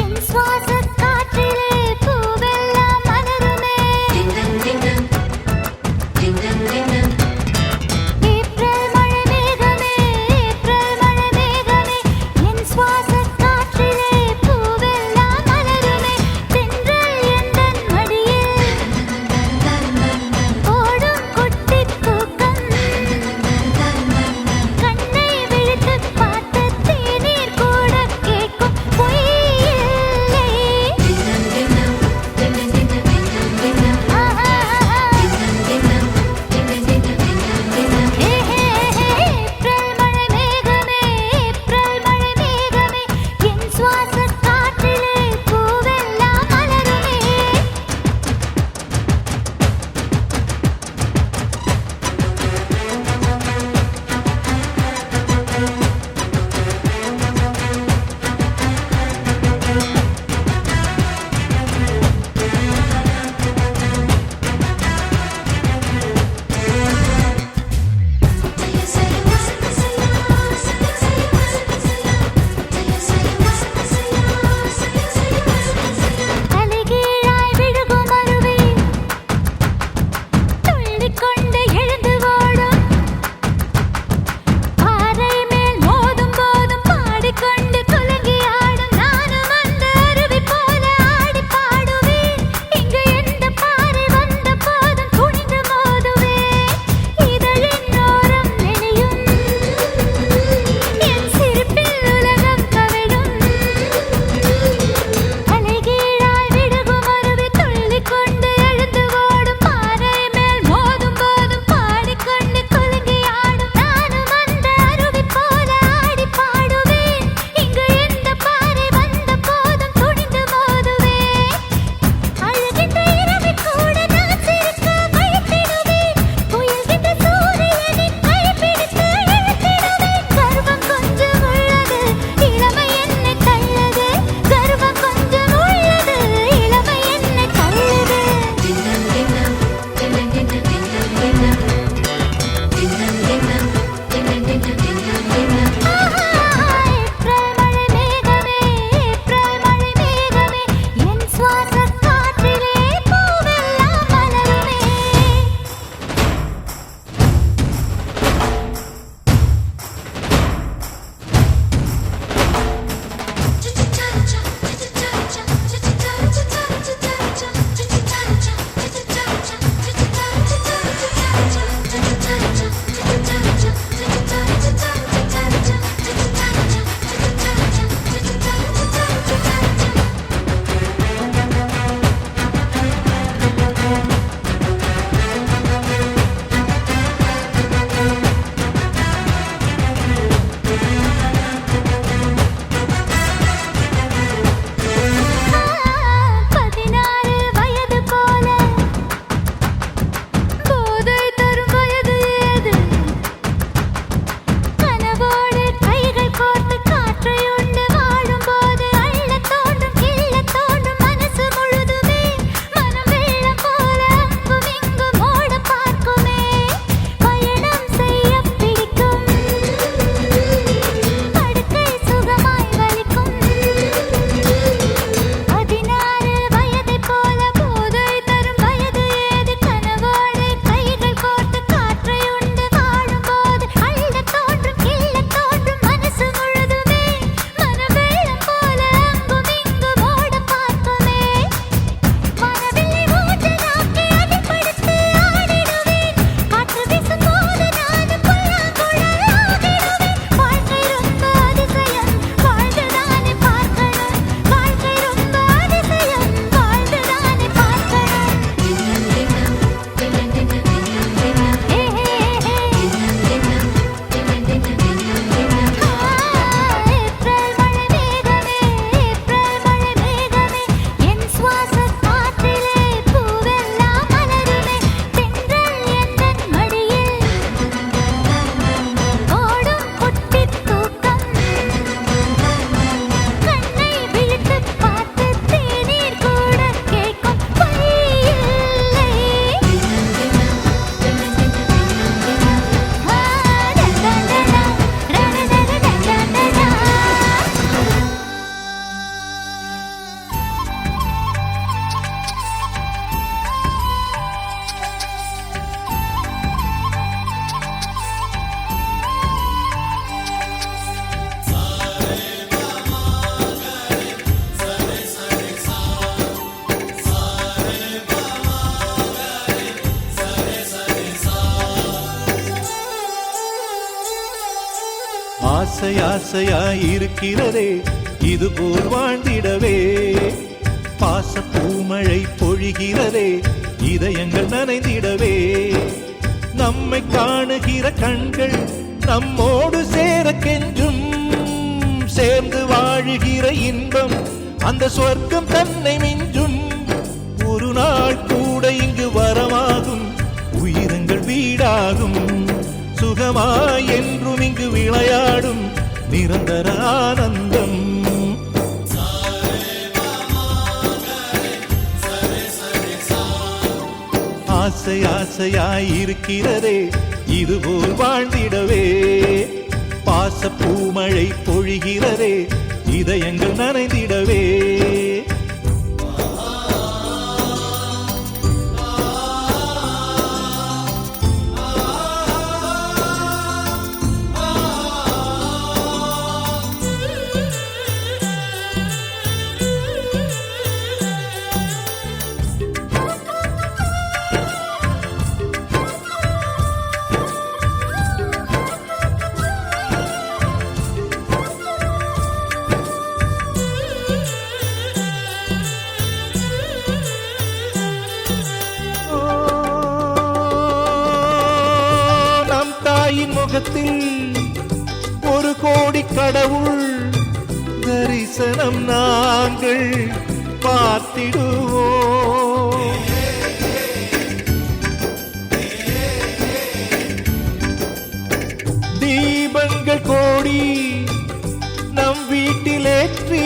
என் சுவாச காற்றிலே பூவெல்லாம் மலருமே ஆசை ஆசையாயிருக்கிறதே இதுபோல் வாழ்ந்திடவே. பாச பூமழை பொழிகிறதே இதயங்கள் நனைந்திடவே. நம்மை காணுகிற கண்கள் நம்மோடு சேர கெஞ்சும். சேர்ந்து வாழுகிற இன்பம் அந்த சொர்க்கம் தன்னை மிஞ்சும். ஒரு நாள் கூட இங்கு வரமாகும், உயிரங்கள் வீடாகும். சுகமாய் என்றும் இங்கு விளையாடும் நிரந்தர ஆனந்தம். ஆசை ஆசையாயிருக்கிறதே இதுபோல் வாழ்ந்திடவே. பாச பூமழை பொழிகிறதே இதயங்கள் நனைந்திடவே. முகத்தில் ஒரு கோடி கடவுள் தரிசனம் நாங்கள் பார்த்திடுவோம். தீபங்கள் கோடி நம் வீட்டிலேற்றி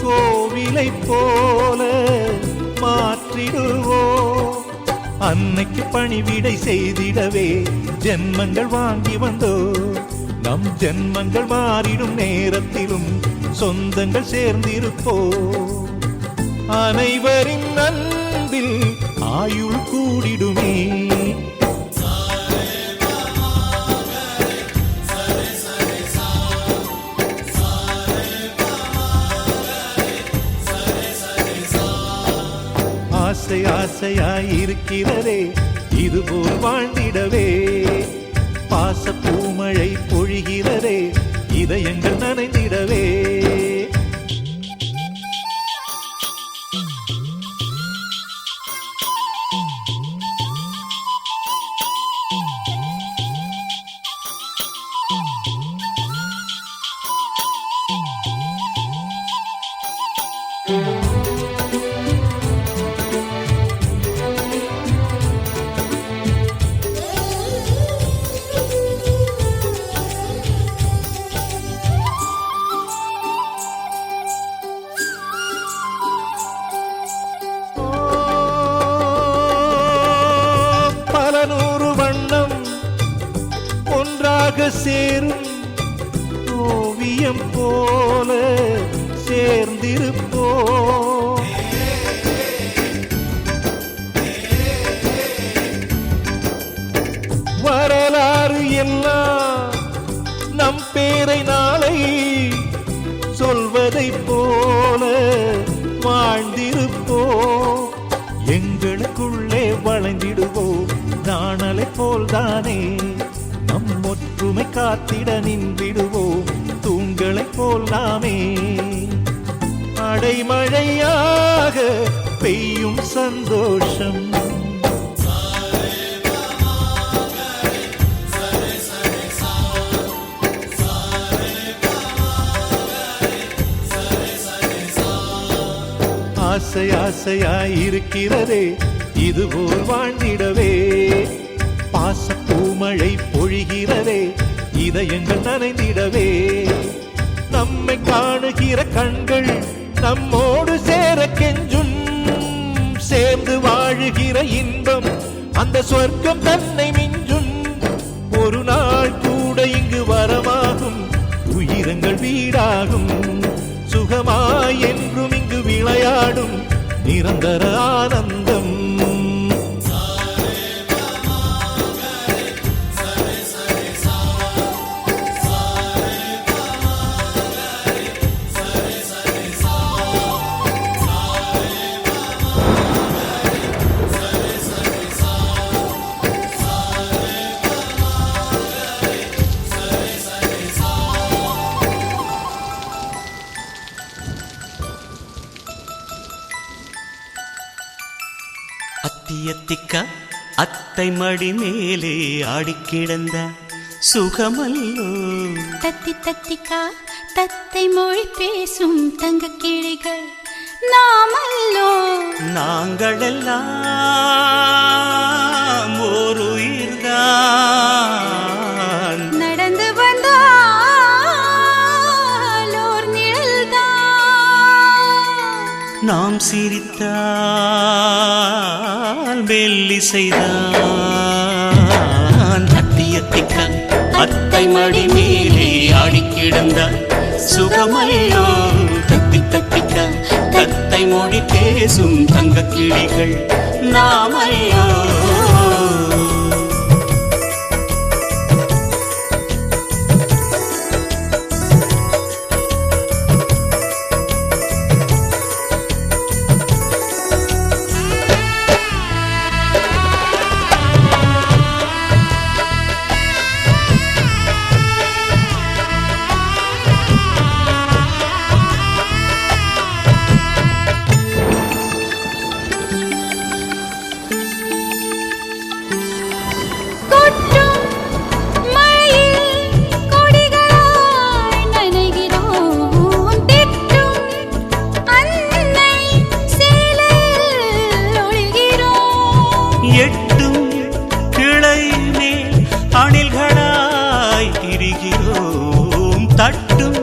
கோவிலை போல மாற்றிடுவோம். அன்னைக்கு பணிவிடை செய்திடவே ஜென்மங்கள் வாங்கி வந்தோ. நம் ஜென்மங்கள் மாறிடும் நேரத்திலும் சொந்தங்கள் சேர்ந்திருப்போ. அனைவரின் அன்பில் ஆயுள் கூடிடுமே. ஆசை ஆசையாயிருக்கிறதே இதுபோல் வாழ்ந்திடவே. பாச பூமழை பொழிகிறதே இதயங்கள் நனைந்திடவே. சேரும் ஓவியம் போல சேர்ந்திருப்போ. வரலாறு எல்லாம் நம் பேரை நாளை சொல்வதை போல வாழ்ந்திருப்போ. எங்களுக்குள்ளே வளைந்திடுவோம் நாணலை போல்தானே. நம் ஒற்றுமை காத்திட நின்றிடுவோம் தூண்களை போல் நாமே. அடைமழையாக பெய்யும் சந்தோஷம். ஆசை ஆசையாயிருக்கிறதே இதுபோல் வாழ்ந்திடவே. பாச பூமழை பொழிகிறதே இதயங்கள் நனைந்திடவே. நம்மை காணுகிற கண்கள் நம்மோடு சேர கெஞ்சும். சேர்ந்து வாழுகிற இன்பம் அந்த சொர்க்கம் தன்னை மிஞ்சும். ஒரு நாள் கூட இங்கு வரமாகும், உயிரங்கள் வீடாகும். சுகமாய் என்றும் இங்கு விளையாடும் நிரந்தர ஆனந்தம். அத்தியத்திக்க அத்தை மடி மேலே ஆடிக்கிடந்த சுகமல்லோ. தத்தி தத்திக்கா தத்தை மொழி பேசும் தங்க கிளிகள் நாமல்லோ. நாங்களெல்லாம் ஒரு உயிர்தான், நடந்து வந்தால் ஓர் நிழல்தான். நாம் சிரித்தால் மெல்லிசைதான். அத்தியத்திக்க அத்தை மடி மேலே ஆடிக்கிடந்த சுகமல்லோ. தத்தி தத்திக்க தத்தை மொழி பேசும் தங்க கிளிகள் நாமல்லோ. எட்டும் கிளை மேல் அணில்களாய் திரிகிறோம். தட்டும்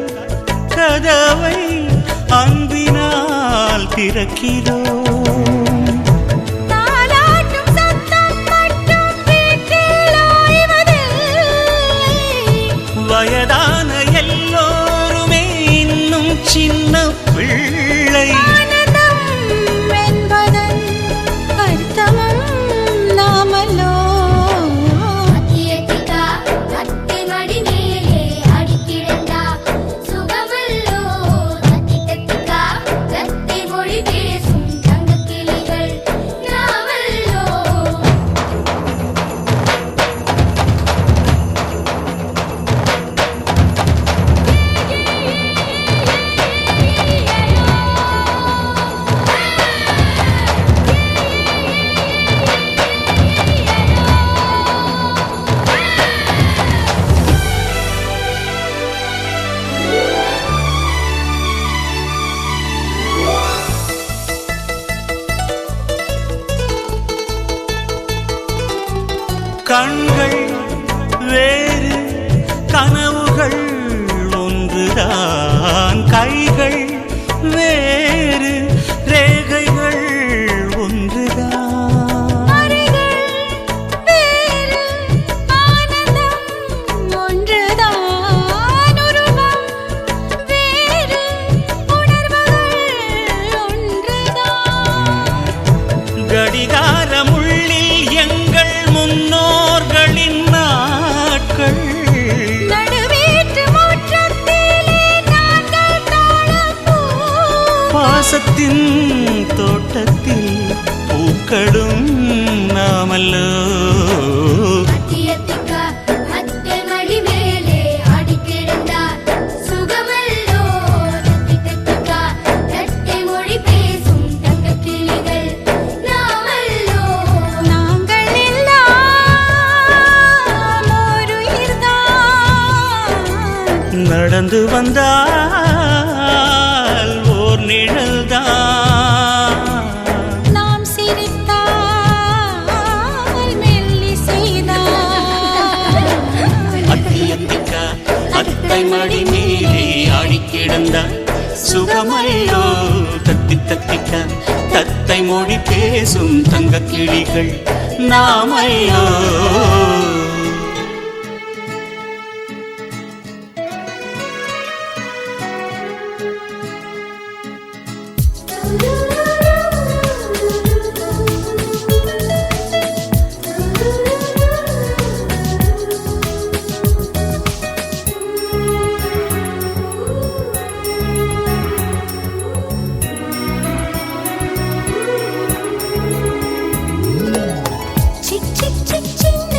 கதவை அன்பினால் திறக்கிறோம். வயதான எல்லோருமே இன்னும் சின்ன பிள்ளை. கண்கள் வேறு கனவுகள் ஒன்றுதான், கைகள் வேறு ரேகைகள் ஒன்றுதான். கடிகாரம் உள்ளில் எங்கள் முன்னோர்களின் நாட்கள். பாசத்தின் தோட்டத்தில் பூக்களும் நாமல்லோ. நடந்து வந்தால் ஓர் நிழல்தான். நாம் சிரித்தால் மெல்லிசைதான். அத்தியத்திக்க அத்தை மடி மேலே ஆடிக்கிடந்த சுகமல்லோ. தத்தி தத்திக்க தத்தை மொழி பேசும் தங்க கிளிகள் நாமல்லோ. சிக் சிக் சிக் சின்ன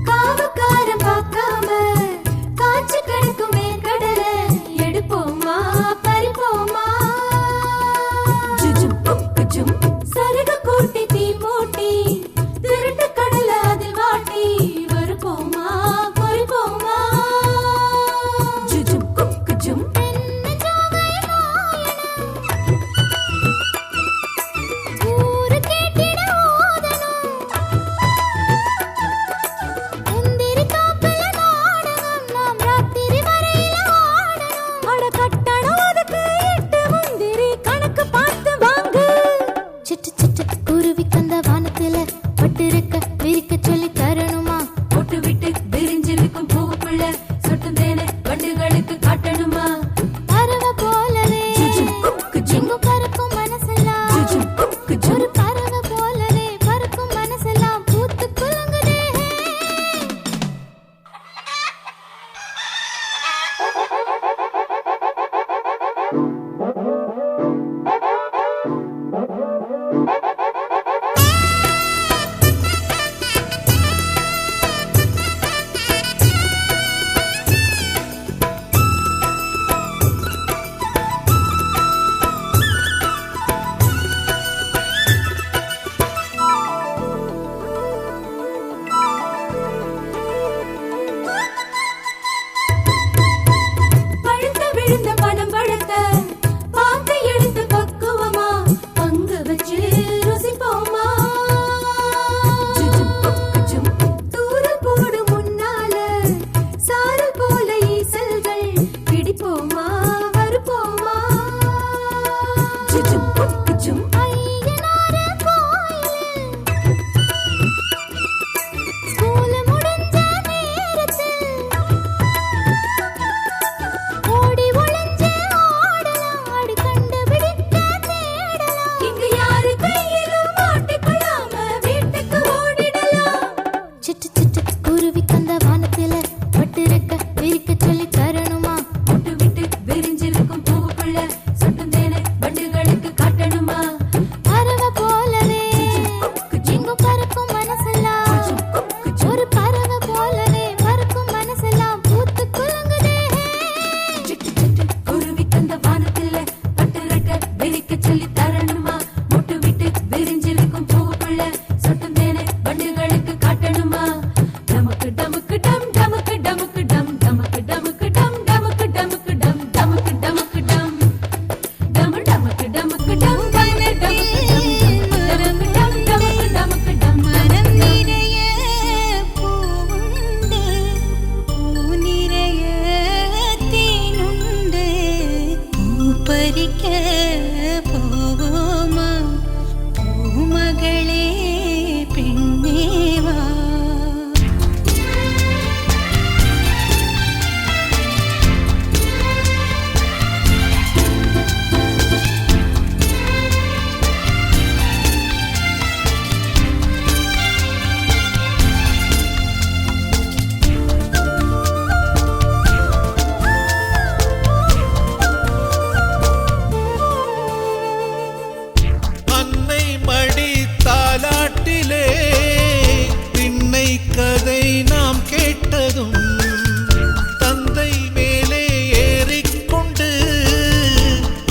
காவக்காரன் பார்க்காம காய்ச்சி கிடக்கும் வேர்க்கடலை எடுப்போமா பறிப்போமா ஜுஜும் புக்குஜும் சருக கூட்டி தீ போட்டி திருட்டு கடலை அதில் வாட்டி வருப்போமா பொறிப்போமா ஜுஜும் புக்குஜும் ஊரு கேட்டிட ஓதணும் எந்திரி காப்பில நாடகம் நாம் ராத்திரி வரையில ஆடணும் அட கட்டணம் அதுக்கு எட்டு முந்திரி கணக்கு பார்த்து வாங்கு சிட்டு சிட்டு குருவி கந்த வானத்துல பட்டிருக்க விரிக்க சொல்லி தரணுமா போட்டு விட்டு விரிஞ்சிருக்கும் பூவுக்குள்ள சொட்டும் தேனை வண்டுகளுக்கு காட்டணுமா பறவை போலவே எங்கும் பறக்கும் மனசெல்லாம் ஒரு பறவை போலவே பறக்கும் மனசெல்லாம் பூத்து குலுங்குதே பழுத்த விழுந்த பனம் பழத்த பார்த்து எடுத்து பக்குவமா பங்கு வச்சு ருசிப்போமா தூரல் போடும் முன்னால சாரல் போல ஈசல்கள் பிடிப்போமா வருப்போமா ஐயனார கோயில் ஸ்கூல் முடிஞ்ச நேரத்தில் ஓடி ஒளிஞ்சு ஆடலாம் ஆடி கண்டுபிடிக்க தேடலாம் இங்கு யாரு கையிலும் மாட்டிக்கொள்ளாம வீட்டுக்கு ஓடிடலாம் சிட்டு சிட்டு குருவி கந்த வானத்துல பட்டிருக்க விரிக்க சொல்லி தரணுமா போட்டு விட்டு விரிஞ்சிருக்கும் பூவுக்குள்ள சொட்டும் தேனை வண்டுகளுக்கு காட்டணுமா பறவை போலவே எங்கும் பறக்கும் மனசெல்லாம் ஒரு பறவை போலவே பறக்கும் மனசெல்லாம் பூத்து குலுங்குதே சிட்டு சிட்டு குருவி கந்த வானத்துல பட்டிருக்க விரிக்க சொல்லி தரணுமா போட்டு விட்டு விரிஞ்சிருக்கும் பூவுக்குள்ள சொட்டும் தேனை வண்டுகளுக்கு காட்டணுமா டமுக்கு டமுக்கு டம் டமுக்கு டமுக்கு டம் டமுக்கு டமுக்கு டம் டமுக்கு டமுக்கு டம் டமுக்கு டமுக்கு டம் டமு டமுக்கு டமுக்கு டம் டமு டமுக்கு டம் டமுக்கு டமுக்கு டம் மனம் நிறைய பூவுண்டு பூ நிறைய தேனுண்டு பூ பறிக்க போவோமா பூமகளே பெண்ணே வா அன்னை மடி தாலாட்டிலே பின்னை கதை நாம் கேட்டதும் தந்தை மேலே ஏறிக்கொண்டு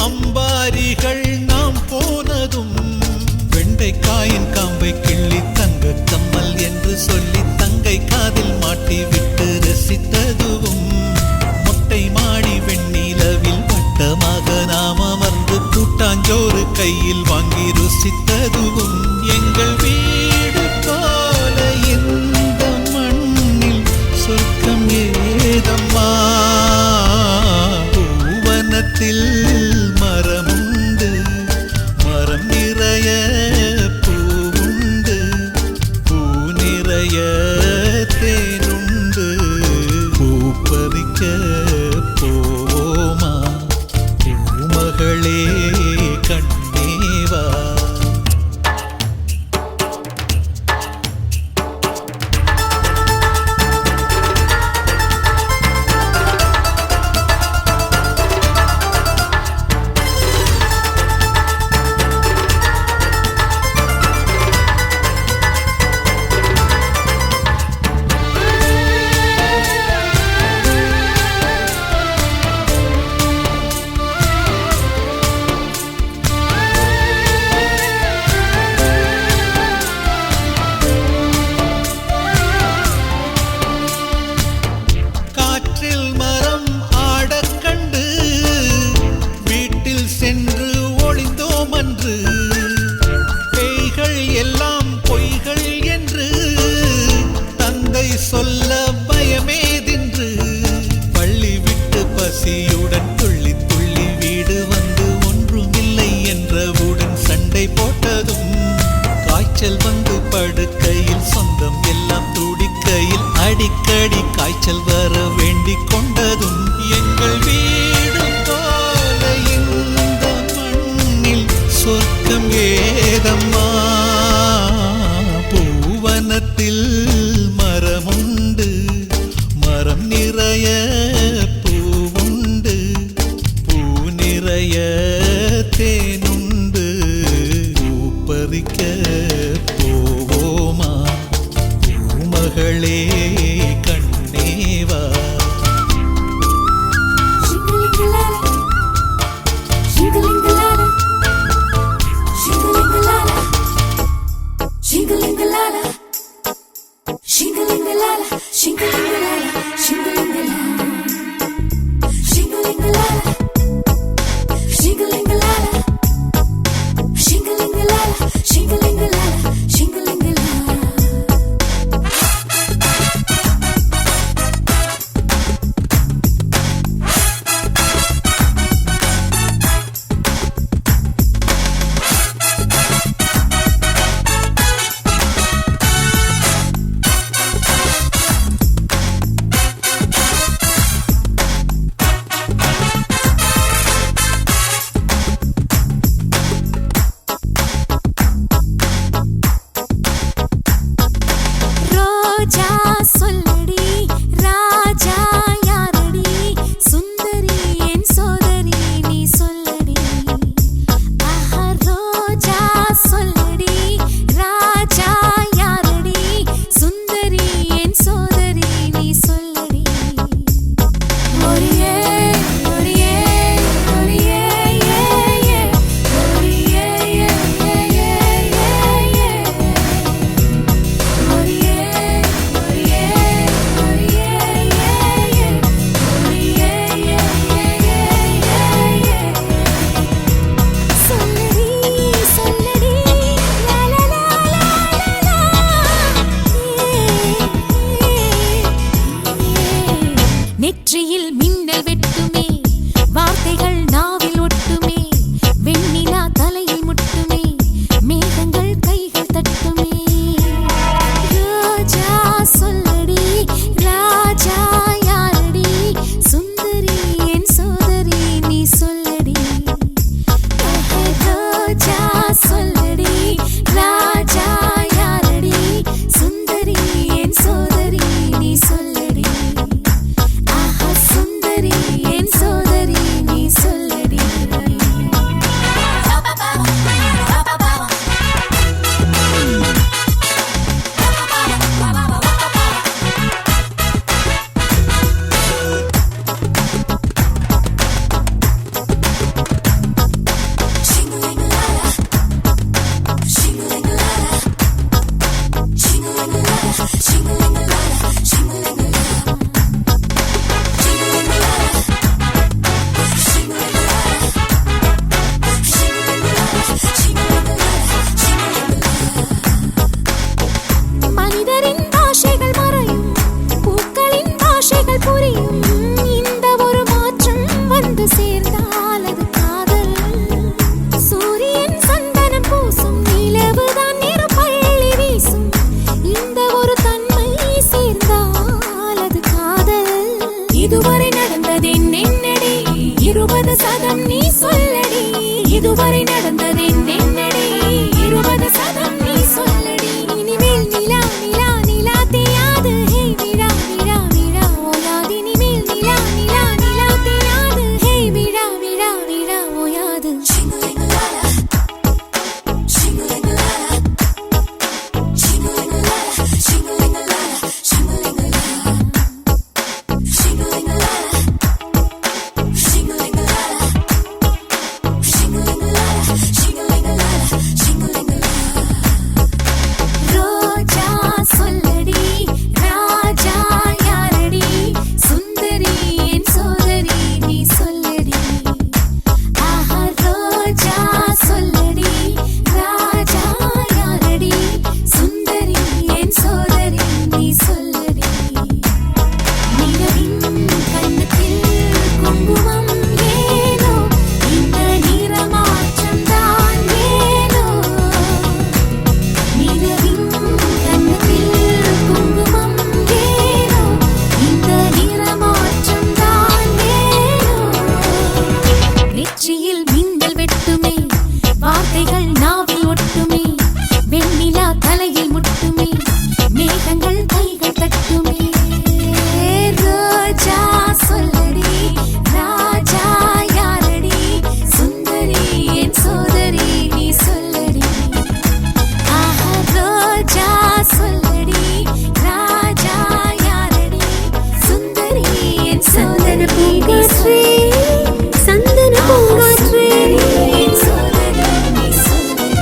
அம்பாரிகள் நாம் போனதும் வெண்டைக்காயின் காம்பை கிள்ளி தங்க கம்மல் என்று சொல்லி தங்கை காதில் மாட்டி விட்டு ரசித்ததுவும் மொட்டை மாடி வெண்ணிலவில் வட்டமாக நாம் அமர்ந்து கூட்டாஞ்சோறு கையில் வாங்கி ருசித்ததுவும் எங்கள் வீடு போல இந்த மண்ணில் சொர்க்கம் ஏதம்மா பூவனத்தில் மரமுண்டு மரம் நிறைய பூவுண்டு பூ நிறைய தேனுண்டு பூப்பறிக்க போவோமா பூமகளே கண்ணேவா. காற்றில் மரம் ஆடக் கண்டு வீட்டில் சென்று ஒளிந்தோம் அன்று. பேய்கள் எல்லாம் பொய்கள் என்று தந்தை சொல்ல பயமேதின்று. பள்ளி விட்டு பசியுடன் துள்ளி துள்ளி வீடு வந்து ஒன்றுமில்லை என்றவுடன் சண்டை போட்டதும், காய்ச்சல் வந்து படுக்கையில் சொந்தம் எல்லாம் துடிக்கையில் அடிக்கடி காய்ச்சல் வர வேண்டிக் கொண்டதும், எங்கள் வீடு போல இந்த மண்ணில் சொர்க்கம் ஏதம்மா. பூவனத்தில் மரமுண்டு, மரம் நிறைய பூவுண்டு, பூ நிறைய தேனுண்டு. பூப்பறிக்க போவோமா பூமகளே கண்ணேவா. இதுவரை நடந்தது என்னடி 20 சதம் நீ சொல்லடி இதுவரை நடந்தது என்னடி 20 சதம் நீ சொல்லடி இனிமேல் நிலா நிலா நிலா தேயாது ஹே விழா விழா விழா ஓயாது இனிமேல் நிலா நிலா நிலா தேயாது ஹே விழா விழா விழா ஓயாது ரோஜா சொல்லடி ராஜா யாரடி சுந்தரி என் சோதரி நீ சொல்லடி ஆஹா ரோஜா சொல்லடி ராஜா யாரடி சுந்தரி என் சோதரி நீ சொல்லடி நிலவின் கன்னத்தில் குங்குமம் ஏனோ இந்த நிறமாற்றம் தான் ஏனோ நிலவின் கன்னத்தில் குங்குமம் ஏனோ இந்த நிறமாற்றம் தான் ஏனோ நெற்றியில் மின்னல் வெட்டுமே வார்த்தைகள் நாவில் ஒட்டுமே வெண்ணிலா தலையில் முட்டுமே மேகங்கள் கைகள் தட்டுமே ரோஜா சொல்லடி ராஜா யாரடி சுந்தரி என் சோதரி நீ சொல்லடி ஆஹா ரோஜா சொல்லடி ராஜா யாரடி சுந்தரி என் சோதரி பூங்காற்றே சந்தன பூங்காற்றே என் சோதரி நீ சொல்லடி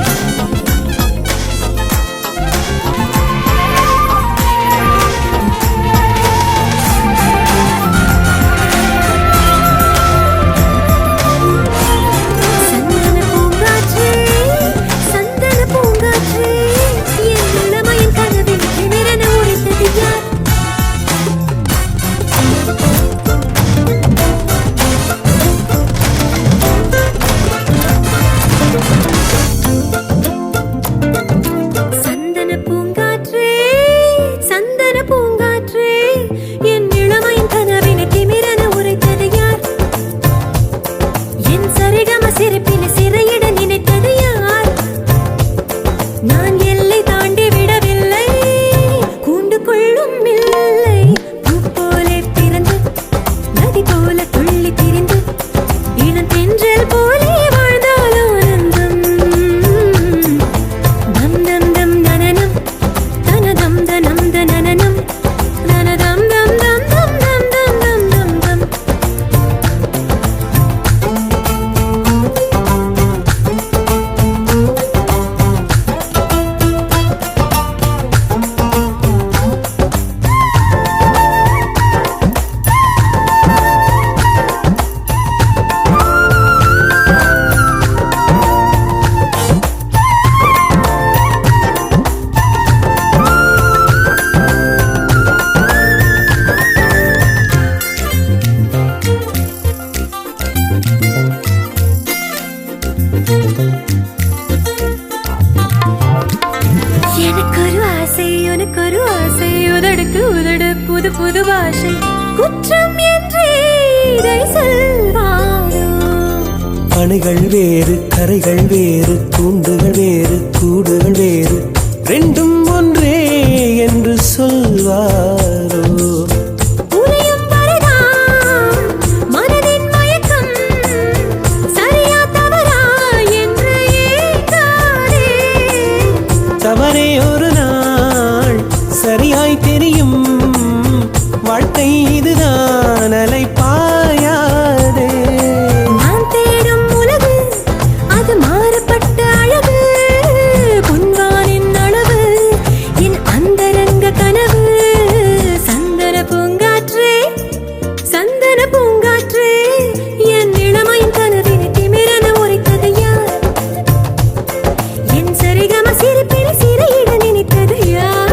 சந்தன பூங்காற்றே சந்தன பூங்காற்றே என் இளமையின் கனவில் திமிரென உரைத்தது யார் சந்தன பூங்காற்றே சந்தன பூங்காற்றே என் இளமையின் கனவினை திமிரென உரைத்தது யார் என் சரிகம சிரிப்பினை சிறையிட நினைத்தது யார் நான் எல்லை தாண்டி விடவில்லை கூண்டு கொள்ளும் இல்லை பூ போலே பிறந்து நதி போல துள்ளி திரிந்து இளம் தென்றல் போலே வாழ்ந்தால் ஆனந்தம் தம் தம் தம் நனனம் தனதம் தனம் தனனம் தனதம் தம் தம் தம் தம் தம் தம் தம் தம் எனக்கொரு ஆசை உனக்கொரு ஆசை உதடுக்கு உதடு புது புது பாஷை குற்றம் என்றே இதை சொல்வாரோ அணைகள் வேறு கரைகள் வேறு தூண்டுகள் வேறு கூடுகள் வேறு ரெண்டும் ஒன்றே என்று சொல்வாரோ உனையும் வரைதான் மனதின் மயக்கம் சரியா தவறா என்று ஏற்காதே தவறே ஒரு நாள் சரியாய் தெரியும் வாழ்க்கை இதுதான் அலை பாயாதே நான் தேடும் உலகு அது மாறுபட்ட அழகு பொன்வானின் அளவு என் அந்தரங்க கனவு சந்தன பூங்காற்றே சந்தன பூங்காற்றே என் இளமையின் கனவினை திமிரென உரைத்தது யார் என் சரிகம சிரிப்பினை சிறையிட நினைத்தது யார்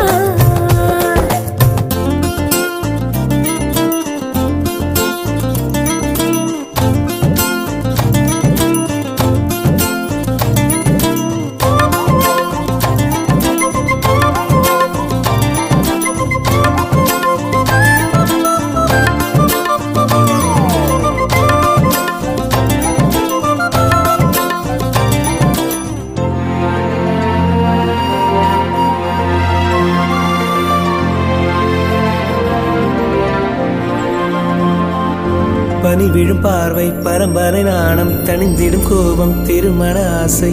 பனி விழும் பார்வை பரம்பரை நாணம் தணிந்திடும் கோபம் திருமண ஆசை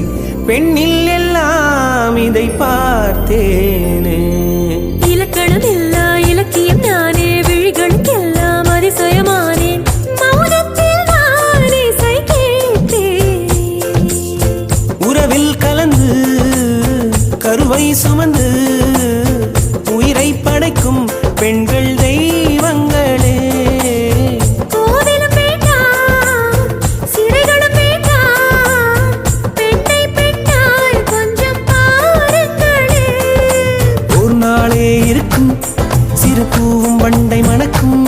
பெண்ணில் எல்லாம் இதை பார்த்தேனே. இலக்கணம் இல்லா இலக்கியம் நானே விழிகளுக்கெல்லாம் அதிசயமானேன் மௌனத்தில் நான் இசை கேட்டேன். உறவில் கலந்து கருவை சுமந்து உயிரை படைக்கும் பெண்கள் தெய்வங்களே. கோவிலும் வேண்டாம் சிறைகளும் வேண்டாம் பெண்ணை பெண்ணாய் கொஞ்சம் பாருங்களே. ஒரு நாளே இருக்கும் சிறு பூவும் வண்டை மணக்கும்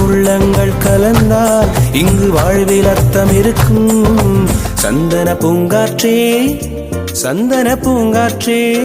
உள்ளங்கள் கலந்தால் இங்கு வாழ்வில் அர்த்தம் இருக்கும். சந்தன பூங்காற்றே சந்தன பூங்காற்றே